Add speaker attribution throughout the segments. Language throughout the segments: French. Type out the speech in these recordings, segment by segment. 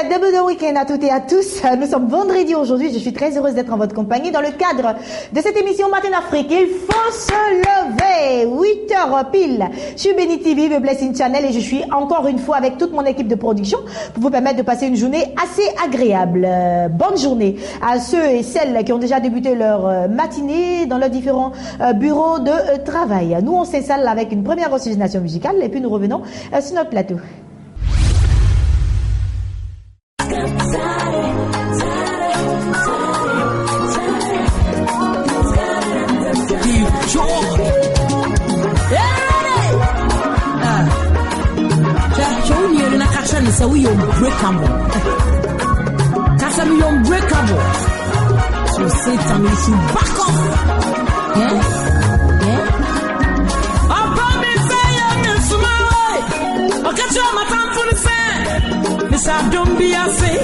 Speaker 1: début de week-end à toutes et à tous. Nous sommes vendredi aujourd'hui. Je suis très heureuse d'être en votre compagnie dans le cadre de cette émission Matin Afrique. Il faut se lever. 8h pile. Je suis Béni TV, The Blessing Channel et je suis encore une fois avec toute mon équipe de production pour vous permettre de passer une journée assez agréable. Bonne journée à ceux et celles qui ont déjà débuté leur matinée dans leurs différents bureaux de travail. Nous, on s'installe avec une première oxygénation musicale et puis nous revenons sur notre plateau.
Speaker 2: So we unbreakable. Cause we unbreakable. So Satan is to back off. Yeah? Yeah? I promise I am in Somali. I'll catch you on my time for the sand. Miss I don't be a say.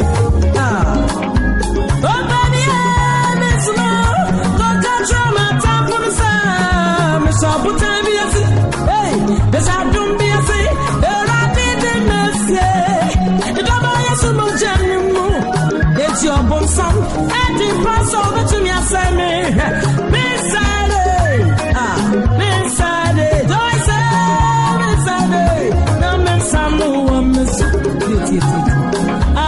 Speaker 2: Oh baby, I'm in Somali. I'll catch you on my time for the sand. Miss I put time be a say. Hey, miss I don't be a say. It's your bon song, and it pass over to me. I say me, inside it, do I say, inside it, no man, some no one miss. I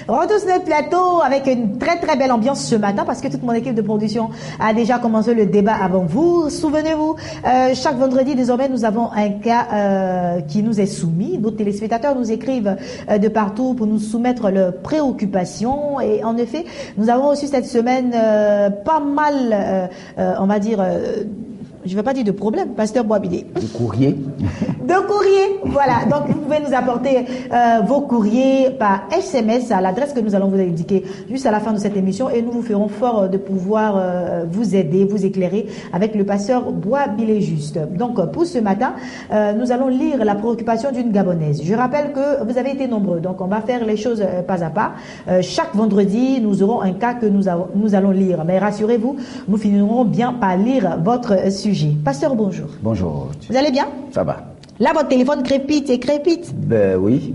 Speaker 1: Retour sur notre plateau avec une très très belle ambiance ce matin parce que toute mon équipe de production a déjà commencé le débat avant vous. Souvenez-vous, chaque vendredi désormais nous avons un cas qui nous est soumis. Nos téléspectateurs nous écrivent de partout pour nous soumettre leurs préoccupations et en effet nous avons reçu cette semaine pas mal, on va dire... je ne vais pas dire de problème, Pasteur Boisbilé.
Speaker 3: De courrier.
Speaker 1: De courrier, voilà. Donc, vous pouvez nous apporter vos courriers par SMS à l'adresse que nous allons vous indiquer juste à la fin de cette émission et nous vous ferons fort de pouvoir vous aider, vous éclairer avec le Pasteur Boisbilé juste. Donc, pour ce matin, nous allons lire la préoccupation d'une Gabonaise. Je rappelle que vous avez été nombreux, donc on va faire les choses pas à pas. Chaque vendredi, nous aurons un cas que nous allons lire. Mais rassurez-vous, nous finirons bien par lire votre sujet. Pasteur, bonjour.
Speaker 3: Bonjour.
Speaker 1: Vous allez bien?
Speaker 3: Ça va.
Speaker 1: Là, votre téléphone crépite et crépite.
Speaker 3: Ben oui,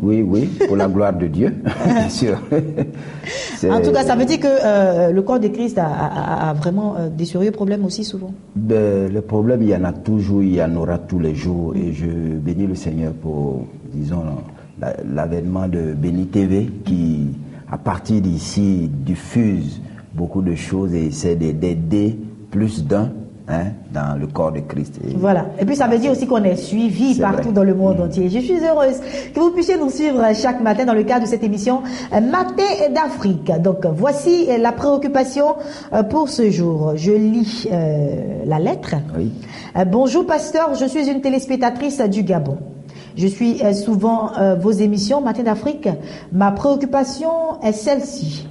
Speaker 3: pour la gloire de Dieu, bien sûr.
Speaker 1: En tout cas, ça veut dire que le corps de Christ a vraiment des sérieux problèmes aussi souvent.
Speaker 3: Ben, le problème, il y en a toujours, il y en aura tous les jours. Et je bénis le Seigneur pour, disons, l'avènement de Béni TV qui, à partir d'ici, diffuse beaucoup de choses et essaie d'aider plus d'un. Dans le corps de Christ.
Speaker 1: Voilà. Et puis ça veut dire aussi qu'on est suivi partout dans le monde entier. Je suis heureuse que vous puissiez nous suivre chaque matin dans le cadre de cette émission Matin d'Afrique. Donc voici la préoccupation pour ce jour. Je lis la lettre.
Speaker 3: Oui.
Speaker 1: Bonjour pasteur, je suis une téléspectatrice du Gabon. Je suis souvent vos émissions Matin d'Afrique. Ma préoccupation est celle-ci.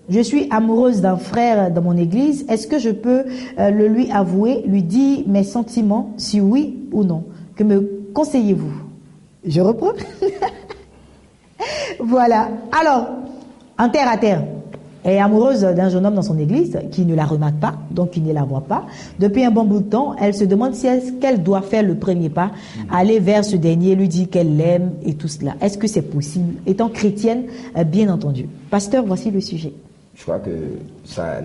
Speaker 1: Je suis amoureuse d'un frère dans mon église. Est-ce que je peux le lui avouer, lui dire mes sentiments, si oui ou non? Que me conseillez-vous? Je reprends. Voilà. Alors, en terre à terre, elle est amoureuse d'un jeune homme dans son église qui ne la remarque pas, donc qui ne la voit pas. Depuis un bon bout de temps, elle se demande si qu'elle doit faire le premier pas, aller vers ce dernier, lui dire qu'elle l'aime et tout cela. Est-ce que c'est possible? Étant chrétienne, bien entendu. Pasteur, voici le sujet.
Speaker 3: Je crois que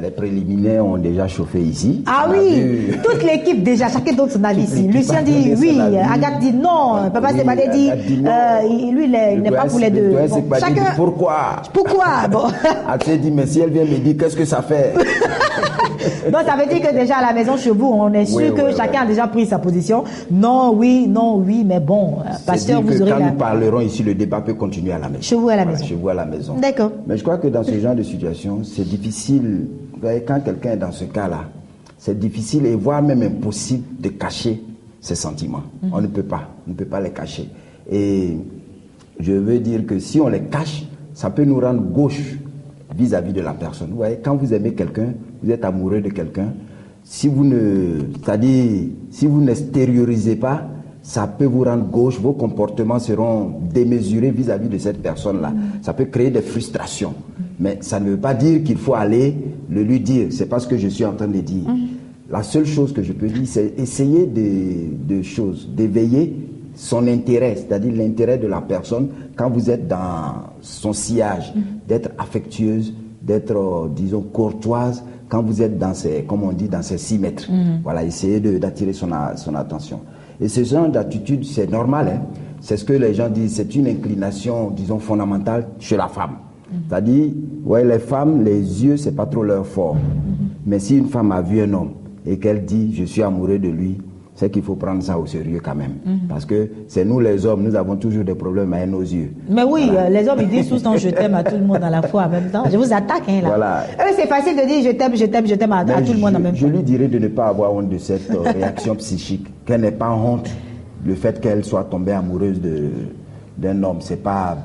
Speaker 3: les préliminaires ont déjà chauffé ici.
Speaker 1: Ah oui, toute l'équipe déjà, chacun donne son avis ici. Lucien dit oui, Agathe dit non, Papa Sebadé dit lui il n'est pas pour les deux.
Speaker 3: Bon, chacun dit pourquoi
Speaker 1: bon.
Speaker 3: Elle dit mais si elle vient me dire qu'est-ce que ça fait.
Speaker 1: Donc ça veut dire que déjà à la maison chez vous, on est sûr que chacun a déjà pris sa position. Non, oui, mais bon, pasteur, vous aurez
Speaker 3: quand nous parlerons ici, le débat peut continuer à la maison.
Speaker 1: Chez vous à la maison.
Speaker 3: Chez vous à la maison.
Speaker 1: D'accord.
Speaker 3: Mais je crois que dans ce genre de situation, c'est difficile. Vous voyez, quand quelqu'un est dans ce cas-là, c'est difficile et voire même impossible de cacher ses sentiments. On ne peut pas les cacher. Et je veux dire que si on les cache, ça peut nous rendre gauche vis-à-vis de la personne. Vous voyez, quand vous aimez quelqu'un, vous êtes amoureux de quelqu'un, si vous n'extériorisez pas, ça peut vous rendre gauche, vos comportements seront démesurés vis-à-vis de cette personne-là. Ça peut créer des frustrations. Mais ça ne veut pas dire qu'il faut aller le lui dire. C'est pas ce que je suis en train de dire. La seule chose que je peux dire, c'est essayer d'éveiller son intérêt, c'est-à-dire l'intérêt de la personne quand vous êtes dans son sillage, d'être affectueuse, d'être, disons, courtoise, quand vous êtes dans ses, comme on dit, dans ses 6 mètres. Voilà, essayez d'attirer son attention. Et ce genre d'attitude, c'est normal, hein. C'est ce que les gens disent, c'est une inclination, disons, fondamentale chez la femme. C'est-à-dire, ouais, les femmes, les yeux, c'est pas trop leur fort. Mais si une femme a vu un homme et qu'elle dit, je suis amoureux de lui, c'est qu'il faut prendre ça au sérieux quand même. Parce que c'est nous les hommes, nous avons toujours des problèmes avec nos yeux.
Speaker 1: Mais oui, voilà. Les hommes, ils disent tout le temps je t'aime à tout le monde à la fois en même temps. Je vous attaque, hein, là. Voilà. C'est facile de dire je t'aime à tout le monde en même temps.
Speaker 3: Je lui dirais de ne pas avoir honte de cette réaction psychique, qu'elle n'ait pas honte le fait qu'elle soit tombée amoureuse d'un homme. C'est pas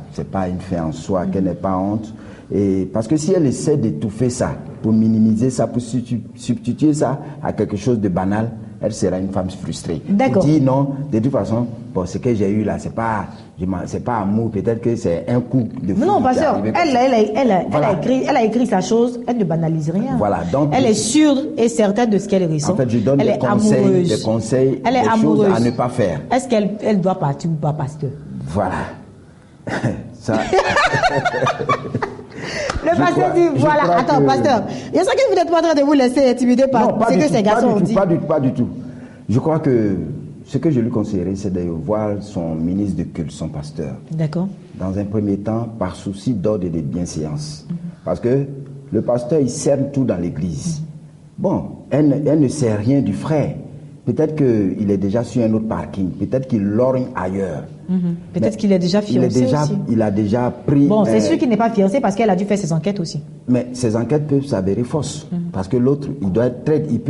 Speaker 3: une fin en soi, qu'elle n'ait pas honte. Et parce que si elle essaie d'étouffer ça, pour minimiser ça, pour substituer ça à quelque chose de banal, elle sera une femme frustrée.
Speaker 1: D'accord.
Speaker 3: Dit non, de toute façon, bon, ce que j'ai eu là, c'est pas amour, peut-être que c'est un coup de fou.
Speaker 1: Non, parce elle a écrit sa chose, elle ne banalise rien.
Speaker 3: Voilà, donc
Speaker 1: elle est sûre et certaine de ce qu'elle ressent.
Speaker 3: En fait, je donne des conseils,
Speaker 1: elle est
Speaker 3: des
Speaker 1: amoureuse.
Speaker 3: choses à ne pas faire.
Speaker 1: Est-ce qu'elle doit partir ou pas, pasteur?
Speaker 3: Voilà. Ça.
Speaker 1: Le pasteur dit, voilà, attends, pasteur, il y a ça que vous n'êtes pas en train de vous laisser intimider par ce que ces garçons ont dit.
Speaker 3: Pas du tout. Je crois que ce que je lui conseillerais, c'est de voir son ministre de culte, son pasteur.
Speaker 1: D'accord.
Speaker 3: dans un premier temps, par souci d'ordre et de bienséance. Parce que le pasteur, il cerne tout dans l'église. Bon, elle ne sait rien du frère. Peut-être qu'il est déjà sur un autre parking. Peut-être qu'il lorgne ailleurs.
Speaker 1: Peut-être qu'il est déjà fiancé aussi.
Speaker 3: Il a déjà pris...
Speaker 1: Bon, c'est sûr qu'il n'est pas fiancé parce qu'elle a dû faire ses enquêtes aussi.
Speaker 3: Mais ces enquêtes peuvent s'avérer fausses. Parce que l'autre, il peut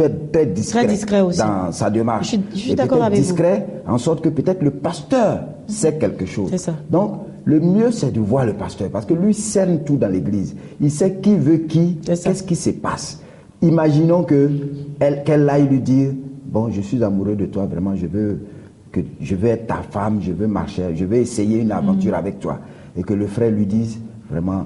Speaker 3: être très discret,
Speaker 1: très discret aussi
Speaker 3: dans sa démarche.
Speaker 1: Je suis d'accord avec
Speaker 3: discret, en sorte que peut-être le pasteur sait quelque chose.
Speaker 1: C'est ça.
Speaker 3: Donc, le mieux, c'est de voir le pasteur. Parce que lui cerne tout dans l'église. Il sait qui veut qui, qu'est-ce qui se passe. Imaginons qu'elle aille lui dire... Bon, je suis amoureux de toi, vraiment, je veux être ta femme, je veux marcher, je veux essayer une aventure avec toi. Et que le frère lui dise, vraiment,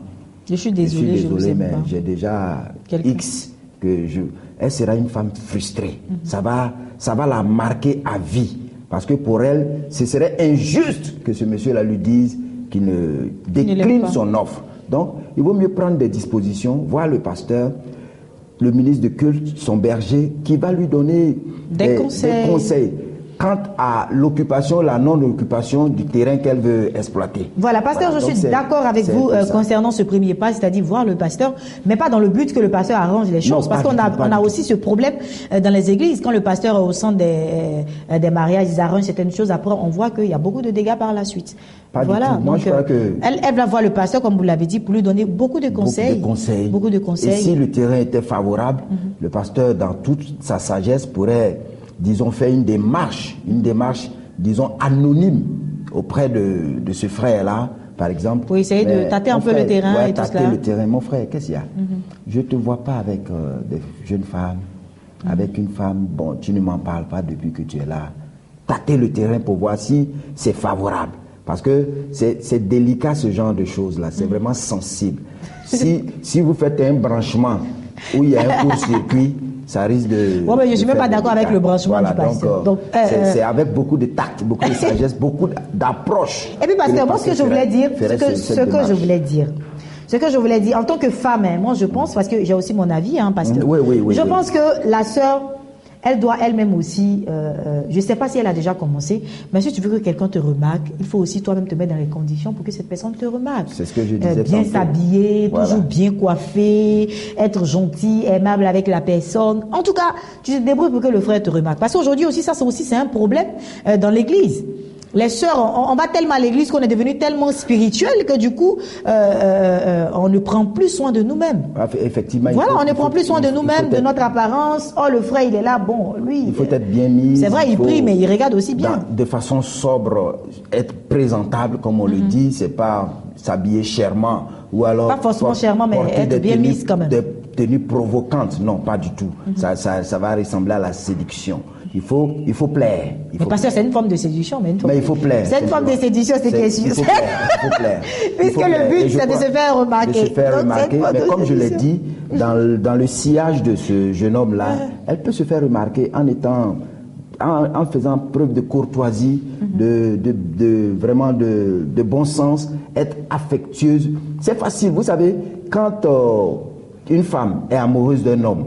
Speaker 1: je suis désolé,
Speaker 3: mais j'ai déjà X elle sera une femme frustrée. Ça va la marquer à vie. Parce que pour elle, ce serait injuste que ce monsieur-là lui dise qu'il ne décline son offre. Donc, il vaut mieux prendre des dispositions, voir le pasteur, le ministre de culte, son berger, qui va lui donner des conseils quant à l'occupation, la non-occupation du terrain qu'elle veut exploiter.
Speaker 1: Voilà, pasteur, je suis d'accord avec vous concernant ce premier pas, c'est-à-dire voir le pasteur, mais pas dans le but que le pasteur arrange les choses, parce qu'on a aussi ce problème dans les églises. Quand le pasteur est au centre des mariages, ils arrangent certaines choses, après on voit qu'il y a beaucoup de dégâts par la suite. Voilà,
Speaker 3: moi,
Speaker 1: donc
Speaker 3: je crois que
Speaker 1: elle va voir le pasteur, comme vous l'avez dit, pour lui donner beaucoup de conseils. Beaucoup de conseils.
Speaker 3: Et si le terrain était favorable, le pasteur, dans toute sa sagesse, pourrait, disons, faire une démarche, disons, anonyme auprès de ce frère-là, par exemple.
Speaker 1: Pour essayer de tâter un peu le terrain et tout cela.
Speaker 3: Tâter le terrain. Mon frère, qu'est-ce qu'il y a? Je ne te vois pas avec des jeunes femmes, avec une femme, bon, tu ne m'en parles pas depuis que tu es là. Tâter le terrain pour voir si c'est favorable. Parce que c'est délicat ce genre de choses-là, c'est vraiment sensible. Si vous faites un branchement où il y a un court-circuit, ça risque de...
Speaker 1: Bon, mais je ne suis même pas d'accord avec le branchement du pasteur. Donc,
Speaker 3: c'est avec beaucoup de tact, beaucoup de sagesse, beaucoup d'approche.
Speaker 1: Et puis, pasteur, moi, ce que je voulais dire, en tant que femme, moi je pense, parce que j'ai aussi mon avis, pasteur, je pense que la sœur, elle doit elle-même aussi, je ne sais pas si elle a déjà commencé, mais si tu veux que quelqu'un te remarque, il faut aussi toi-même te mettre dans les conditions pour que cette personne te remarque.
Speaker 3: C'est ce que je disais.
Speaker 1: Bien s'habiller, toujours bien coiffé, être gentil, aimable avec la personne. En tout cas, tu te débrouilles pour que le frère te remarque. Parce qu'aujourd'hui aussi, c'est un problème dans l'église. Les sœurs, on va tellement à l'église qu'on est devenu tellement spirituel que du coup, on ne prend plus soin de nous-mêmes.
Speaker 3: Effectivement.
Speaker 1: Voilà, on ne prend plus soin de nous-mêmes, de notre apparence. Oh, le frère, il est là, bon, lui.
Speaker 3: Il faut être bien mis.
Speaker 1: C'est vrai, il prie, mais il regarde aussi bien.
Speaker 3: De façon sobre, être présentable, comme on le dit, c'est pas s'habiller chèrement ou alors.
Speaker 1: Pas forcément chèrement, mais être bien mise quand même.
Speaker 3: Des tenues provocantes, non, pas du tout. Ça va ressembler à la séduction. Il faut plaire.
Speaker 1: Mais pasteur, c'est une forme de séduction, mais
Speaker 3: il faut plaire.
Speaker 1: C'est une forme de séduction, c'est qu'il
Speaker 3: Il faut plaire.
Speaker 1: Puisque le but, c'est de se faire remarquer.
Speaker 3: De se faire remarquer. Mais comme je l'ai dit, dans le sillage de ce jeune homme-là, elle peut se faire remarquer en faisant preuve de courtoisie, vraiment de bon sens, être affectueuse. C'est facile. Vous savez, quand une femme est amoureuse d'un homme,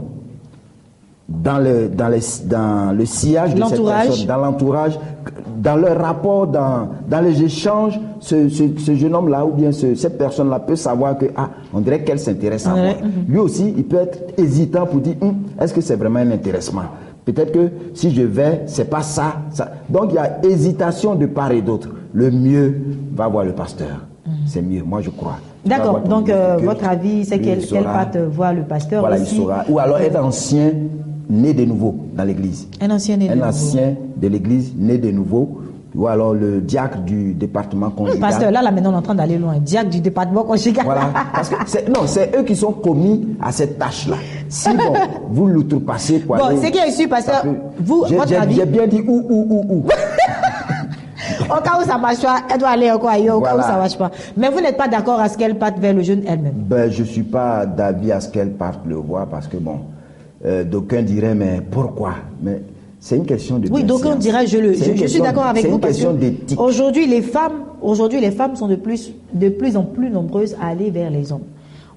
Speaker 3: dans le sillage de cette personne, dans l'entourage, dans leur rapport, dans les échanges, ce jeune homme-là ou bien cette personne-là peut savoir que on dirait qu'elle s'intéresse à moi. Lui aussi, il peut être hésitant pour dire est-ce que c'est vraiment un intéressement? Peut-être que si je vais, c'est pas ça. Donc il y a hésitation de part et d'autre. Le mieux, va voir le pasteur. C'est mieux, moi je crois.
Speaker 1: D'accord, donc votre avis, c'est qu'elle parte voir le pasteur.
Speaker 3: Voilà,
Speaker 1: aussi.
Speaker 3: Il saura. Ou alors être ancien, né de nouveau dans l'église.
Speaker 1: Un ancien né de nouveau. Un ancien
Speaker 3: de l'église, né de nouveau. Ou alors le diacre du département conjugal.
Speaker 1: Pasteur, là maintenant on est en train d'aller loin. Diacre du département conjugal.
Speaker 3: Voilà. Parce que c'est eux qui sont commis à cette tâche-là. Si vous l'outrepassez,
Speaker 1: bon, c'est qui est sûr, pasteur, votre avis.
Speaker 3: J'ai bien dit où.
Speaker 1: Au cas où ça marche pas, elle doit aller encore ailleurs, au cas où ça marche pas. Mais vous n'êtes pas d'accord à ce qu'elle parte vers le jeune elle-même?
Speaker 3: Je ne suis pas d'avis à ce qu'elle parte le voir parce que d'aucuns diraient, mais pourquoi? Mais c'est une question de
Speaker 1: oui, d'aucuns diraient, je suis d'accord avec vous parce que aujourd'hui les femmes sont de plus en plus nombreuses à aller vers les hommes.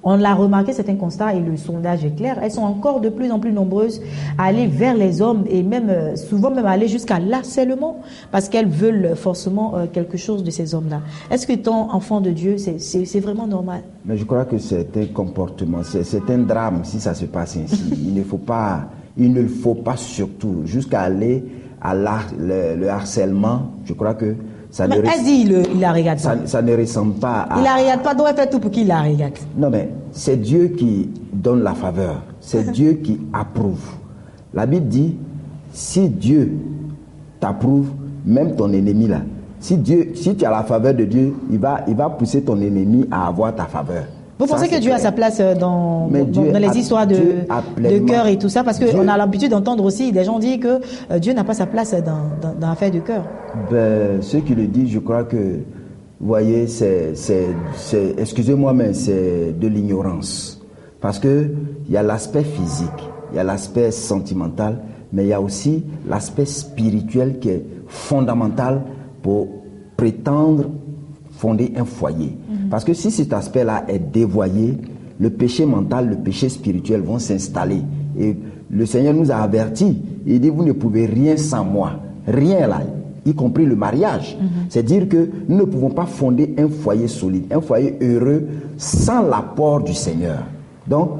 Speaker 1: On l'a remarqué, c'est un constat et le sondage est clair. Elles sont encore de plus en plus nombreuses à aller vers les hommes et même souvent même aller jusqu'à l'harcèlement parce qu'elles veulent forcément quelque chose de ces hommes-là. Est-ce que ton enfant de Dieu, c'est vraiment normal?
Speaker 3: Mais je crois que c'est un comportement, c'est un drame si ça se passe ainsi. Il ne faut pas surtout jusqu'à aller à le harcèlement. Je crois que ça
Speaker 1: mais elle dit il la regarde pas.
Speaker 3: Ça ne ressemble pas à...
Speaker 1: Il la regarde pas, donc elle fait tout pour qu'il la regarde.
Speaker 3: Non mais c'est Dieu qui donne la faveur. C'est Dieu qui approuve. La Bible dit, si Dieu t'approuve, même ton ennemi là, si tu as la faveur de Dieu, il va pousser ton ennemi à avoir ta faveur.
Speaker 1: Vous pensez que Dieu a sa place dans les histoires de cœur et tout ça? Parce qu'on a l'habitude d'entendre aussi des gens dire que Dieu n'a pas sa place dans l'affaire du cœur.
Speaker 3: Ben, ceux qui le disent, je crois que, vous voyez, excusez-moi, mais c'est de l'ignorance. Parce qu'il y a l'aspect physique, il y a l'aspect sentimental, mais il y a aussi l'aspect spirituel qui est fondamental pour prétendre fonder un foyer. Parce que si cet aspect-là est dévoyé, le péché mental, le péché spirituel vont s'installer. Et le Seigneur nous a avertis. Il dit, vous ne pouvez rien sans moi. Rien là, y compris le mariage. C'est-à-dire que nous ne pouvons pas fonder un foyer solide, un foyer heureux sans l'apport du Seigneur. Donc,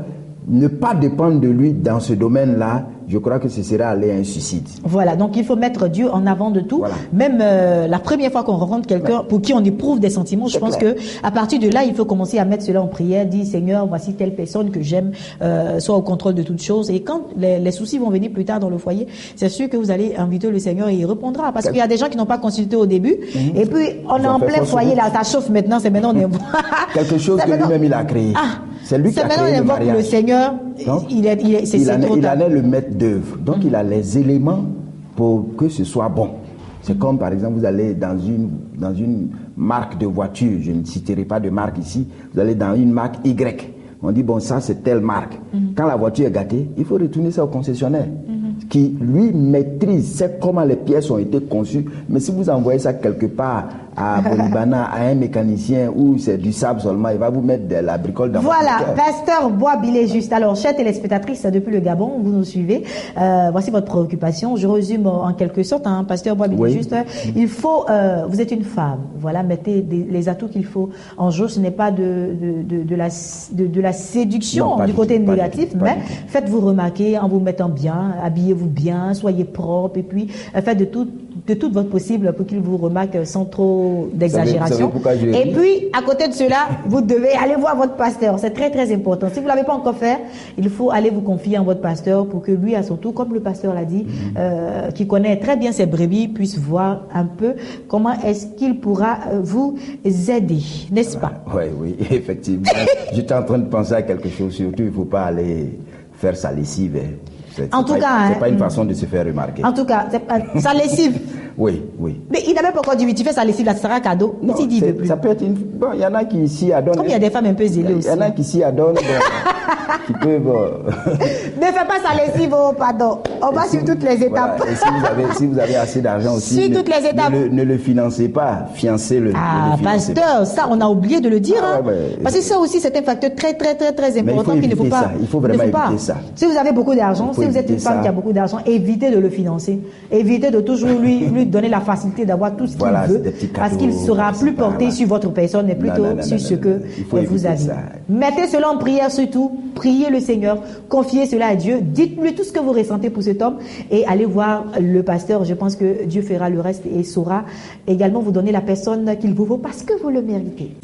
Speaker 3: ne pas dépendre de lui dans ce domaine-là, je crois que ce serait aller à un suicide.
Speaker 1: Voilà, donc il faut mettre Dieu en avant de tout. Voilà. Même la première fois qu'on rencontre quelqu'un pour qui on éprouve des sentiments, je pense que à partir de là, il faut commencer à mettre cela en prière, dire Seigneur, voici telle personne que j'aime, soit au contrôle de toutes choses. Et quand les soucis vont venir plus tard dans le foyer, c'est sûr que vous allez inviter le Seigneur et il répondra. Parce qu'il y a des gens qui n'ont pas consulté au début. Et puis on est en plein foyer, là, ça chauffe maintenant, c'est maintenant on est...
Speaker 3: Quelque chose que lui-même il a créé. C'est lui qui a créé le mariage.
Speaker 1: Le Seigneur,
Speaker 3: donc, il en est le maître d'œuvre. Donc il a les éléments pour que ce soit bon. C'est comme par exemple vous allez dans une marque de voiture, je ne citerai pas de marque ici, vous allez dans une marque Y. On dit bon ça c'est telle marque. Quand la voiture est gâtée, il faut retourner ça au concessionnaire qui lui maîtrise, sait comment les pièces ont été conçues. Mais si vous envoyez ça quelque part à Bolibana, à un mécanicien où c'est du sable seulement, il va vous mettre de la bricole dans
Speaker 1: Voilà, Pasteur Bois-Bilé juste. Alors, chère téléspectatrice depuis le Gabon, vous nous suivez. Voici votre préoccupation. Je résume en quelque sorte, Pasteur Bois-Bilé juste. Il faut, vous êtes une femme, voilà, mettez les atouts qu'il faut en jeu. Ce n'est pas de la séduction du côté négatif, mais faites-vous remarquer en vous mettant bien, habillez-vous bien, soyez propre et puis faites de tout votre possible pour qu'il vous remarque sans trop d'exagération. Et puis, à côté de cela, vous devez aller voir votre pasteur. C'est très, très important. Si vous ne l'avez pas encore fait, il faut aller vous confier en votre pasteur pour que lui, à son tour, comme le pasteur l'a dit, qui connaît très bien ses brebis, puisse voir un peu comment est-ce qu'il pourra vous aider. N'est-ce pas?
Speaker 3: Oui, effectivement. J'étais en train de penser à quelque chose. Surtout, il ne faut pas aller faire sa lessive.
Speaker 1: En tout cas,
Speaker 3: c'est pas une façon de se faire remarquer.
Speaker 1: En tout cas, sa lessive.
Speaker 3: Oui.
Speaker 1: Mais il n'a même pas encore dit, tu fais sa lessive, là, ça sera cadeau.
Speaker 3: Non,
Speaker 1: il veut plus.
Speaker 3: Ça peut être une... Bon, il y en a qui s'y adonnent.
Speaker 1: Comme il y a des femmes un peu zélées aussi.
Speaker 3: Il y en a qui s'y adonnent, qui peuvent...
Speaker 1: Ne fais pas sa lessive, pardon. On va sur toutes les étapes.
Speaker 3: Voilà. Et si vous avez assez d'argent aussi,
Speaker 1: sur toutes les étapes.
Speaker 3: Ne le financez pas, fiancez-le.
Speaker 1: Pasteur, ça, on a oublié de le dire. Parce que ça aussi, c'est un facteur très, très, très, très important qu'il ne faut pas...
Speaker 3: Il faut vraiment éviter ça.
Speaker 1: Si vous avez beaucoup d'argent, si vous êtes une femme qui a beaucoup d'argent, évitez de le financer. Évitez de toujours lui donner la facilité d'avoir tout ce qu'il veut, parce qu'il sera plus porté sur votre personne et plutôt sur ce que vous avez. Mettez cela en prière surtout, priez le Seigneur, confiez cela à Dieu, dites-lui tout ce que vous ressentez pour cet homme et allez voir le pasteur. Je pense que Dieu fera le reste et saura également vous donner la personne qu'il vous faut parce que vous le méritez.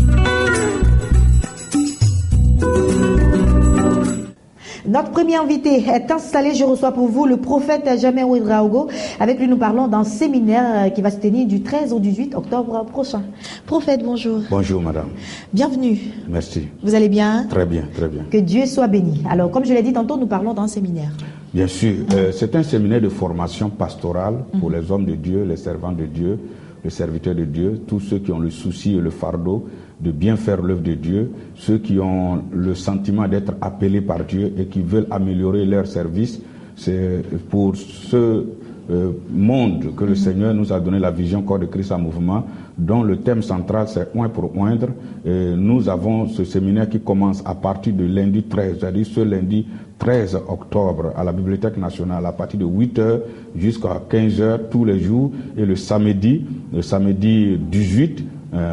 Speaker 1: Notre premier invité est installé. Je reçois pour vous le prophète Jamais Ouedraogo. Avec lui, nous parlons d'un séminaire qui va se tenir du 13 au 18 octobre prochain. Prophète, bonjour.
Speaker 4: Bonjour, madame.
Speaker 1: Bienvenue.
Speaker 4: Merci.
Speaker 1: Vous allez bien?
Speaker 4: Très bien, très bien.
Speaker 1: Que Dieu soit béni. Alors, comme je l'ai dit tantôt, nous parlons d'un séminaire.
Speaker 4: Bien sûr. C'est un séminaire de formation pastorale pour les hommes de Dieu, les servants de Dieu, les serviteurs de Dieu, tous ceux qui ont le souci et le fardeau de bien faire l'œuvre de Dieu, ceux qui ont le sentiment d'être appelés par Dieu et qui veulent améliorer leur service. C'est pour ce monde que le Seigneur nous a donné la vision Corps de Christ en mouvement dont le thème central c'est Oint pour oindre. Et nous avons ce séminaire qui commence à partir de lundi 13, c'est-à-dire ce lundi 13 octobre à la Bibliothèque nationale à partir de 8h jusqu'à 15h tous les jours, et le samedi 18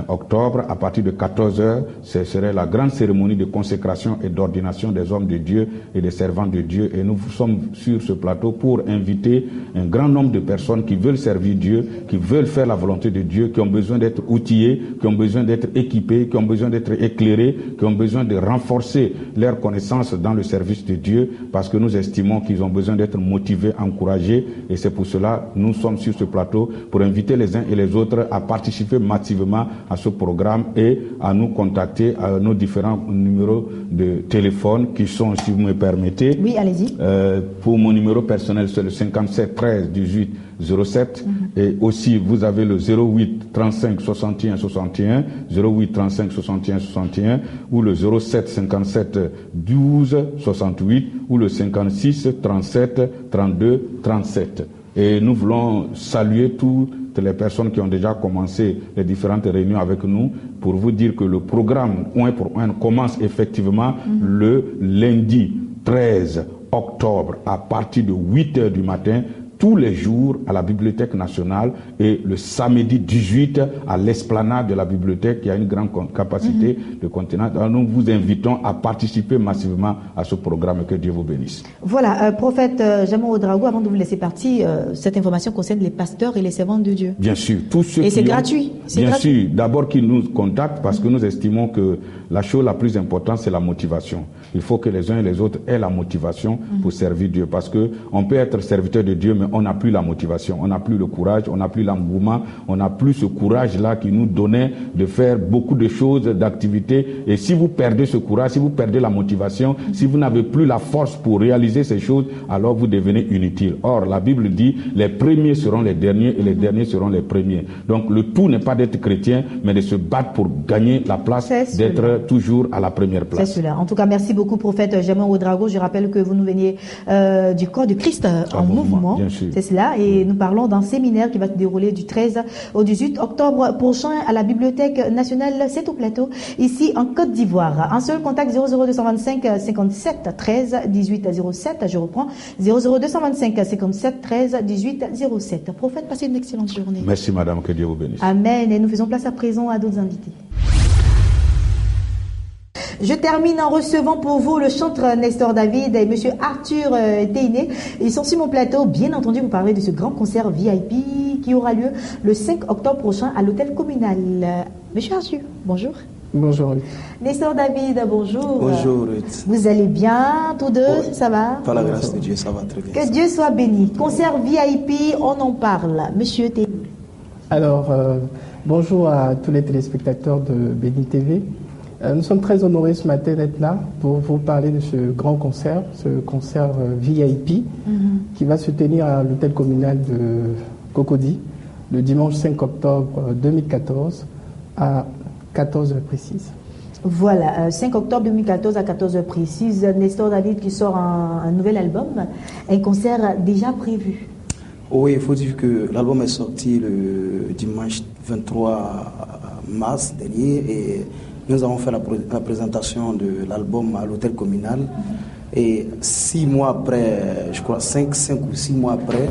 Speaker 4: octobre à partir de 14h, ce serait la grande cérémonie de consécration et d'ordination des hommes de Dieu et des servants de Dieu. Et nous sommes sur ce plateau pour inviter un grand nombre de personnes qui veulent servir Dieu, qui veulent faire la volonté de Dieu, qui ont besoin d'être outillés, qui ont besoin d'être équipés, qui ont besoin d'être éclairés, qui ont besoin de renforcer leurs connaissances dans le service de Dieu, parce que nous estimons qu'ils ont besoin d'être motivés, encouragés, et c'est pour cela que nous sommes sur ce plateau pour inviter les uns et les autres à participer massivement à ce programme et à nous contacter à nos différents numéros de téléphone qui sont, si vous me permettez.
Speaker 1: Oui, allez-y.
Speaker 4: Pour mon numéro personnel, c'est le 57 13 18 07. Et aussi, vous avez le 08 35 61 61, 08 35 61 61, ou le 07 57 12 68, ou le 56 37 32 37. Et nous voulons saluer toutes les personnes qui ont déjà commencé les différentes réunions avec nous pour vous dire que le programme Oint pour Oint commence effectivement le lundi 13 octobre à partir de 8h du matin, tous les jours à la Bibliothèque nationale, et le samedi 18 à l'esplanade de la bibliothèque qui a une grande capacité de contenant. Alors nous vous invitons à participer massivement à ce programme. Que Dieu vous bénisse.
Speaker 1: Voilà, prophète Jamon Ouedraogo, avant de vous laisser partir, cette information concerne les pasteurs et les servants de Dieu.
Speaker 4: Bien sûr, tous ceux
Speaker 1: et c'est gratuit.
Speaker 4: Bien sûr, d'abord qu'ils nous contactent parce que nous estimons que la chose la plus importante c'est la motivation. Il faut que les uns et les autres aient la motivation pour servir Dieu, parce que on peut être serviteur de Dieu mais on n'a plus la motivation, on n'a plus le courage, on n'a plus l'engouement, on n'a plus ce courage-là qui nous donnait de faire beaucoup de choses, d'activités. Et si vous perdez ce courage, si vous perdez la motivation, si vous n'avez plus la force pour réaliser ces choses, alors vous devenez inutile. Or, la Bible dit, les premiers seront les derniers et les derniers seront les premiers. Donc, le tout n'est pas d'être chrétien, mais de se battre pour gagner la place, d'être toujours à la première place.
Speaker 1: C'est cela. En tout cas, merci beaucoup, prophète Jamon Ouedraogo. Je rappelle que vous nous veniez du corps de Christ en mouvement. C'est cela, et nous parlons d'un séminaire qui va se dérouler du 13 au 18 octobre prochain à la Bibliothèque nationale, c'est au plateau, ici en Côte d'Ivoire. Un seul contact 00225 57 13 18 07, je reprends, 00225 57 13 18 07. Prophète, passez une excellente journée.
Speaker 4: Merci madame, que Dieu vous bénisse.
Speaker 1: Amen, et nous faisons place à présent à d'autres invités. Je termine en recevant pour vous le chanteur Nestor David et monsieur Arthur Teiné. Ils sont sur mon plateau. Bien entendu, vous parlez de ce grand concert VIP qui aura lieu le 5 octobre prochain à l'hôtel communal. Monsieur Arthur, bonjour.
Speaker 5: Bonjour Ruth.
Speaker 1: Nestor David, bonjour.
Speaker 5: Bonjour Ruth.
Speaker 1: Vous allez bien, tous deux, oui. Ça va?
Speaker 5: Par la grâce de Dieu, ça va très bien.
Speaker 1: Que Dieu soit béni. Concert VIP, on en parle. Monsieur Teiné.
Speaker 5: Alors, bonjour à tous les téléspectateurs de Béni TV. Nous sommes très honorés ce matin d'être là pour vous parler de ce grand concert, ce concert VIP qui va se tenir à l'hôtel communal de Cocody le dimanche 5 octobre 2014 à 14h précise.
Speaker 1: Voilà, 5 octobre 2014 à 14h précise. Nestor David qui sort un nouvel album, un concert déjà prévu.
Speaker 5: Oui, il faut dire que l'album est sorti le dimanche 23 mars dernier et nous avons fait la présentation de l'album à l'hôtel communal. Et 6 mois après, je crois 5 ou 6 mois après,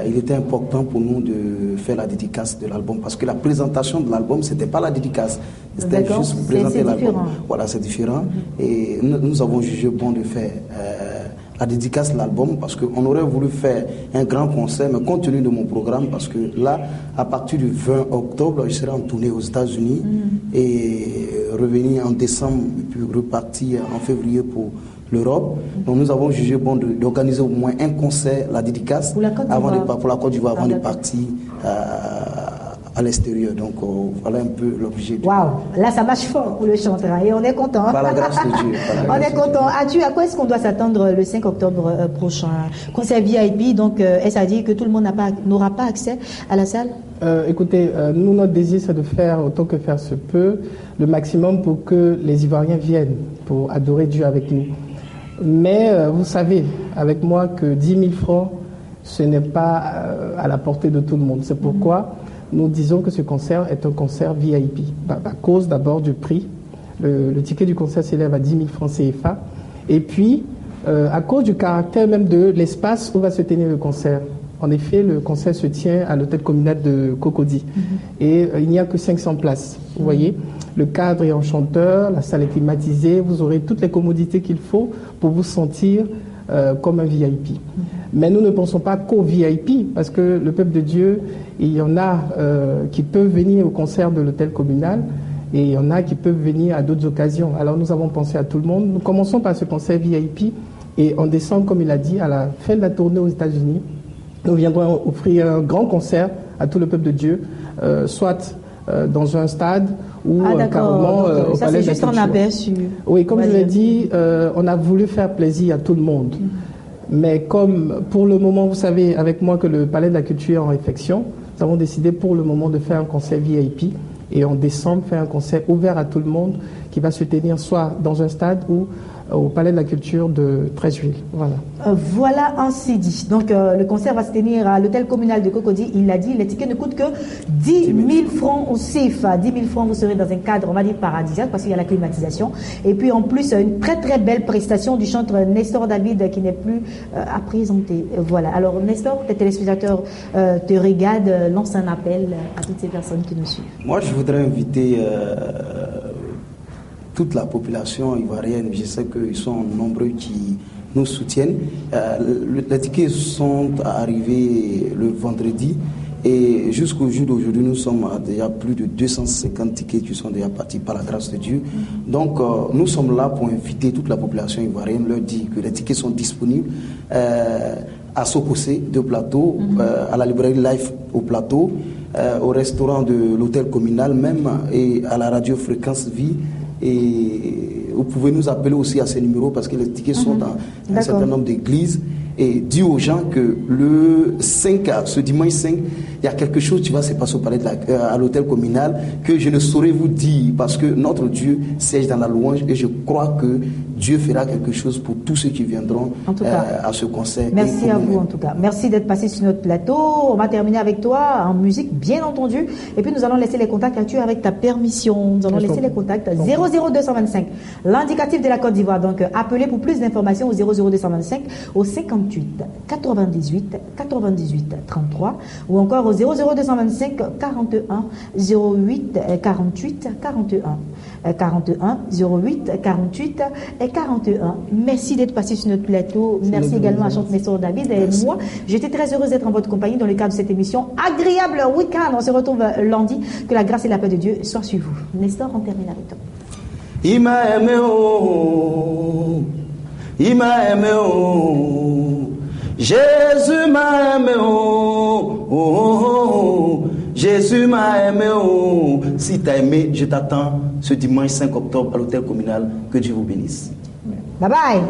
Speaker 5: il était important pour nous de faire la dédicace de l'album, parce que la présentation de l'album, c'était pas la dédicace, c'était juste présenter l'album. Voilà, c'est différent. Et nous avons jugé bon de faire la dédicace de l'album, parce qu'on aurait voulu faire un grand concert, mais compte tenu de mon programme, parce que là, à partir du 20 octobre, je serai en tournée aux États-Unis et revenir en décembre, et puis repartir en février pour l'Europe. Donc nous avons jugé bon d'organiser au moins un concert, la dédicace, pour la Côte d'Ivoire, avant de partir à l'extérieur. Donc voilà un peu l'objet.
Speaker 1: Waouh, là ça marche fort pour le chanteur et on est content.
Speaker 5: Par la grâce de Dieu.
Speaker 1: On est content. À quoi est-ce qu'on doit s'attendre le 5 octobre prochain? Concert VIP, donc est-ce à dire que tout le monde n'aura pas accès à la salle?
Speaker 5: Écoutez, nous, notre désir, c'est de faire, autant que faire se peut, le maximum pour que les Ivoiriens viennent pour adorer Dieu avec nous. Mais vous savez, avec moi, que 10 000 francs, ce n'est pas à la portée de tout le monde. C'est pourquoi
Speaker 6: nous disons que ce concert est un concert VIP, à cause d'abord du prix. Le ticket du concert s'élève à 10 000 francs CFA. Et puis, à cause du caractère même de l'espace où va se tenir le concert. En effet, le concert se tient à l'hôtel communal de Cocody. Et il n'y a que 500 places. Vous voyez, le cadre est enchanteur, la salle est climatisée, vous aurez toutes les commodités qu'il faut pour vous sentir comme un VIP. Mais nous ne pensons pas qu'au VIP, parce que le peuple de Dieu, il y en a qui peuvent venir au concert de l'hôtel communal, et il y en a qui peuvent venir à d'autres occasions. Alors nous avons pensé à tout le monde. Nous commençons par ce concert VIP, et en décembre, comme il a dit, à la fin de la tournée aux États-Unis, nous viendrons offrir un grand concert à tout le peuple de Dieu, soit dans un stade ou carrément au
Speaker 1: ça,
Speaker 6: Palais de la
Speaker 1: Culture. Ça, c'est juste en aperçu.
Speaker 6: Oui, comme je l'ai dit, on a voulu faire plaisir à tout le monde. Mais comme pour le moment, vous savez avec moi que le Palais de la Culture est en réflexion, nous avons décidé pour le moment de faire un concert VIP et en décembre faire un concert ouvert à tout le monde qui va se tenir soit dans un stade ou au Palais de la Culture de 13 juillet. Voilà.
Speaker 1: Voilà ainsi dit. Donc le concert va se tenir à l'hôtel communal de Cocody. Il l'a dit, les tickets ne coûtent que 10 000 francs au CFA. 10 000 francs, vous serez dans un cadre, on va dire, paradisiaque parce qu'il y a la climatisation. Et puis en plus, une très très belle prestation du chanteur Nestor David qui n'est plus à présenter. Voilà. Alors Nestor, tes téléspectateurs te regardent, lance un appel à toutes ces personnes qui nous suivent.
Speaker 5: Moi, je voudrais inviter toute la population ivoirienne. Je sais qu'ils sont nombreux qui nous soutiennent. Les tickets sont arrivés le vendredi et jusqu'au jour d'aujourd'hui, nous sommes à déjà plus de 250 tickets qui sont déjà partis par la grâce de Dieu. Donc, nous sommes là pour inviter toute la population ivoirienne, leur dire que les tickets sont disponibles à Sokosé de Plateau, à la librairie Life au Plateau, au restaurant de l'hôtel communal même et à la radio Fréquence Vie. Et vous pouvez nous appeler aussi à ces numéros parce que les tickets sont dans un certain nombre d'églises. Et dis aux gens que le 5, ce dimanche 5, il y a quelque chose qui va se passer au palais à l'hôtel communal que je ne saurais vous dire parce que notre Dieu siège dans la louange et je crois que Dieu fera quelque chose pour tous ceux qui viendront à ce concert.
Speaker 1: Merci à vous en tout cas. Merci d'être passé sur notre plateau. On va terminer avec toi en musique, bien entendu. Et puis nous allons laisser les contacts actuels avec ta permission. Nous allons laisser les contacts 00225, l'indicatif de la Côte d'Ivoire. Donc appelez pour plus d'informations au 00225 au 58 98 98 33 ou encore au 00225 41 08 48 41 41 08 48 et 41. Merci d'être passé sur notre plateau. Merci également à Chante Nestor David et moi. J'étais très heureuse d'être en votre compagnie dans le cadre de cette émission. Agréable week-end. On se retrouve lundi. Que la grâce et la paix de Dieu soient sur vous. Nestor, on termine avec toi.
Speaker 5: Il m'a aimé, oh, il m'a aimé, oh, Jésus m'a aimé, oh, oh, oh, oh. Jésus m'a aimé, oh. Si tu as aimé, je t'attends ce dimanche 5 octobre à l'hôtel communal. Que Dieu vous bénisse.
Speaker 1: Bye bye.